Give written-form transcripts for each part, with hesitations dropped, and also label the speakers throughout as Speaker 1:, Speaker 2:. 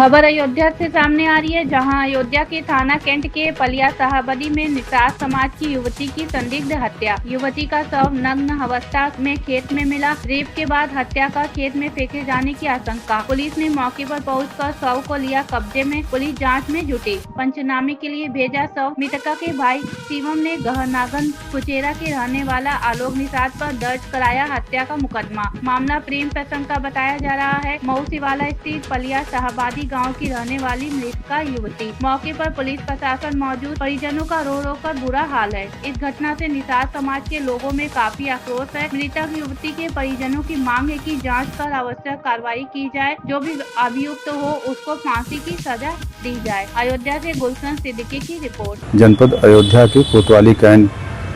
Speaker 1: खबर अयोध्या से सामने आ रही है, जहां अयोध्या के थाना कैंट के पलिया साहबदी में निषाद समाज की युवती की संदिग्ध हत्या। युवती का शव नग्न अवस्था में खेत में मिला। रेप के बाद हत्या का खेत में फेंके जाने की आशंका। पुलिस ने मौके पर पहुंचकर शव को लिया कब्जे में। पुलिस जांच में जुटी। पंचनामे के लिए भेजा शव। मृतका के भाई शिवम ने गहनागन कुचेरा के रहने वाला आलोक निषाद पर दर्ज कराया हत्या का मुकदमा। मामला प्रेम प्रसंग का बताया जा रहा है। मऊसीवाला स्थित पलिया साहबदी गांव की रहने वाली मृतका युवती। मौके पर पुलिस प्रशासन मौजूद। परिजनों का रो रो कर बुरा हाल है। इस घटना से निषाद समाज के लोगों में काफी आक्रोश है। मृतक युवती के परिजनों की मांग है कि जांच कर आवश्यक कार्रवाई की जाए। जो भी अभियुक्त हो उसको फांसी की सजा दी जाए। अयोध्या से गुलशन सिद्दीकी की रिपोर्ट।
Speaker 2: जनपद अयोध्या के कोतवाली कैंट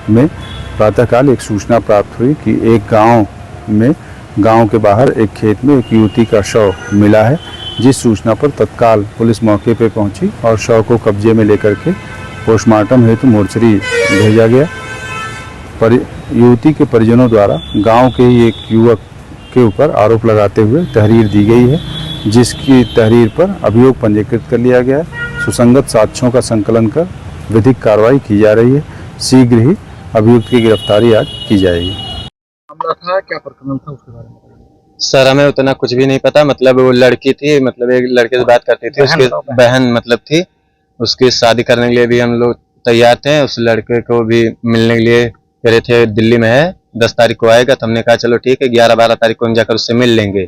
Speaker 2: में प्रातःकाल एक सूचना प्राप्त हुई कि एक गांव के बाहर एक खेत में एक युवती का शव मिला है। जिस सूचना पर तत्काल पुलिस मौके पर पहुंची और शव को कब्जे में लेकर के पोस्टमार्टम हेतु मोर्चरी भेजा गया। युवती के परिजनों द्वारा गांव के ही एक युवक के ऊपर आरोप लगाते हुए तहरीर दी गई है, जिसकी तहरीर पर अभियोग पंजीकृत कर लिया गया है। सुसंगत साक्ष्यों का संकलन कर विधिक कार्रवाई की जा रही है। शीघ्र ही अभियुक्त की गिरफ्तारी आज की जाएगी।
Speaker 3: मामला था, क्या प्रकरण था, उसके बारे में?
Speaker 4: सर हमें उतना कुछ भी नहीं पता। मतलब वो लड़की थी, मतलब एक लड़के से बात करती थी, उसकी बहन मतलब थी। उसकी शादी करने के लिए भी हम लोग तैयार थे। उस लड़के को भी मिलने के लिए कह रहे थे, दिल्ली में है, 10 तारीख को आएगा। तो हमने कहा चलो ठीक है, 11-12 तारीख को हम जाकर उससे मिल लेंगे।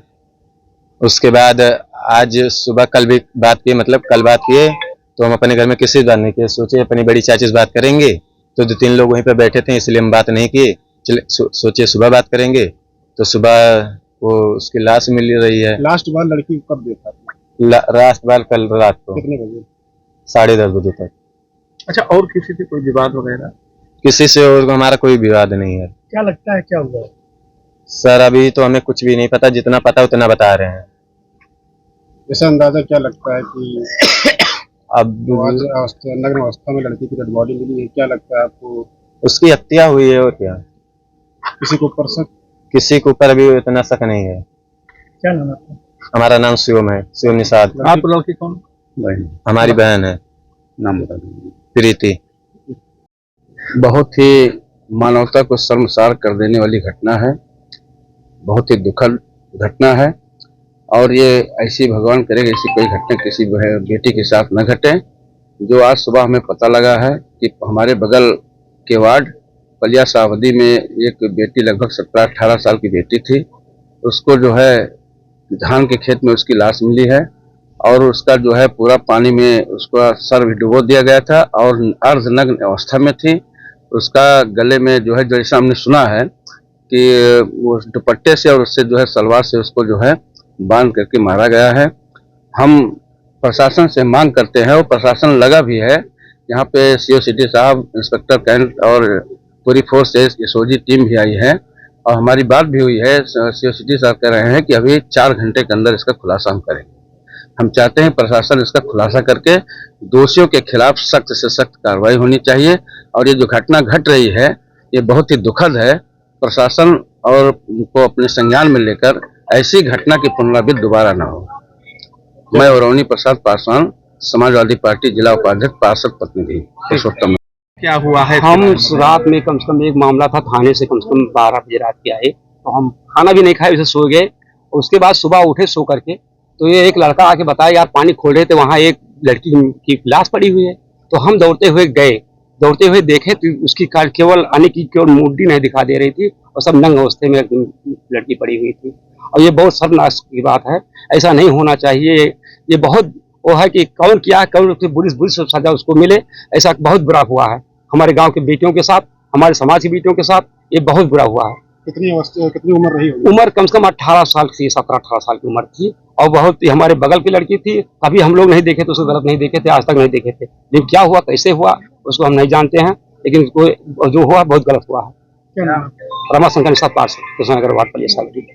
Speaker 4: उसके बाद आज सुबह कल भी बात किए, मतलब कल बात किए तो हम अपने घर में किसी से बात नहीं किए। सोचे अपनी बड़ी चाची से बात करेंगे, तो 2-3 लोग वहीं पर बैठे थे, इसलिए हम बात नहीं किए। चले सोचे सुबह बात करेंगे। तो सुबह वो उसकी लाश मिल रही है।
Speaker 3: लास्ट बार लड़की को कब देखा?
Speaker 4: लास्ट बार कल रात को
Speaker 3: कितने बजे?
Speaker 4: 10:30 बजे तक।
Speaker 3: अच्छा, और किसी से कोई विवाद वगैरह?
Speaker 4: किसी से और हमारा कोई विवाद नहीं है।
Speaker 3: क्या लगता है क्या हुआ?
Speaker 4: सर अभी तो हमें कुछ भी नहीं पता, जितना पता उतना बता रहे हैं।
Speaker 3: ऐसा अंदाजा क्या लगता है कि
Speaker 4: अब
Speaker 3: नग्न अवस्था में लड़की की डेड बॉडी मिली है, क्या लगता है आपको?
Speaker 4: उसकी हत्या हुई है और क्या?
Speaker 3: किसी के ऊपर शक?
Speaker 4: किसी के ऊपर अभी इतना शक नहीं है।
Speaker 3: क्या नाम है?
Speaker 4: हमारा नाम शिवम है, शिवम निषाद।
Speaker 3: आप लड़की कौन?
Speaker 2: बहन।
Speaker 4: हमारी बहन है।
Speaker 2: नाम बता दीजिए।
Speaker 4: प्रीति।
Speaker 5: बहुत ही मानवता को शर्मसार कर देने वाली घटना है। बहुत ही दुखद घटना है और ये ऐसी भगवान करे कि ऐसी कोई घटना किसी बेटी के साथ न घटे। जो आज सुबह हमें पता लगा है कि हमारे बगल के वार्ड पलिया साहबदी में एक बेटी, लगभग 17-18 साल की बेटी थी। उसको जो है धान के खेत में उसकी लाश मिली है और उसका जो है पूरा पानी में उसका सर भी डुबो दिया गया था और अर्धनग्न अवस्था में थी। उसका गले में जो है, जैसा हमने सुना है कि वो दुपट्टे से और उससे जो है सलवार से उसको जो है बांध करके मारा गया है। हम प्रशासन से मांग करते हैं और प्रशासन लगा भी है। यहाँ पे सीओ सिटी साहब, इंस्पेक्टर कैंट और पूरी फोर्स एसओजी टीम भी आई है और हमारी बात भी हुई है। सीओ सिटी साहब कह रहे हैं कि अभी 4 घंटे के अंदर इसका खुलासा हम करेंगे। हम चाहते हैं प्रशासन इसका खुलासा करके दोषियों के खिलाफ सख्त से सख्त कार्रवाई होनी चाहिए। और ये जो घटना घट रही है ये बहुत ही दुखद है। प्रशासन और को अपने संज्ञान में लेकर ऐसी घटना की पुनरावृत्ति दोबारा न हो। मैं वरुणी प्रसाद पासवान, समाजवादी पार्टी जिला उपाध्यक्ष, पार्षद प्रतिनिधि पुरुषोत्तम।
Speaker 3: क्या हुआ है?
Speaker 6: हम रात में कम से कम एक मामला था, थाने से कम से कम 12 बजे रात के आए, तो हम खाना भी नहीं खाए, उसे सो गए। उसके बाद सुबह उठे सो करके, तो ये एक लड़का आके बताया यार पानी खोले थे, वहाँ एक लड़की की लाश पड़ी हुई है। तो हम दौड़ते हुए गए, दौड़ते हुए देखे तो उसकी केवल आने की केवल मूर्ति नहीं दिखा दे रही थी और सब नंग अवस्थे में लड़की पड़ी हुई थी। और ये बहुत शर्मनाक की बात है, ऐसा नहीं होना चाहिए। ये बहुत वो है कि कौन किया, कौन बुरी सजा उसको मिले, ऐसा बहुत बुरा हुआ है हमारे गांव के बेटियों के साथ, हमारे समाज की बेटियों के साथ। ये बहुत बुरा हुआ है।
Speaker 3: कितनी उम्र रही होगी? उम्र
Speaker 6: कम से कम 18 साल की, 17-18 साल की उम्र थी और बहुत ही हमारे बगल की लड़की थी। कभी हम लोग नहीं देखे थे, उसको गलत नहीं देखे थे, आज तक नहीं देखे थे। लेकिन क्या हुआ, कैसे हुआ, उसको हम नहीं जानते हैं, लेकिन जो हुआ बहुत गलत हुआ है।
Speaker 3: क्या नाम?
Speaker 6: रमाशंकर निषाद, पार्षद, कृष्णनगर वार्ड, पलिया साहबदी।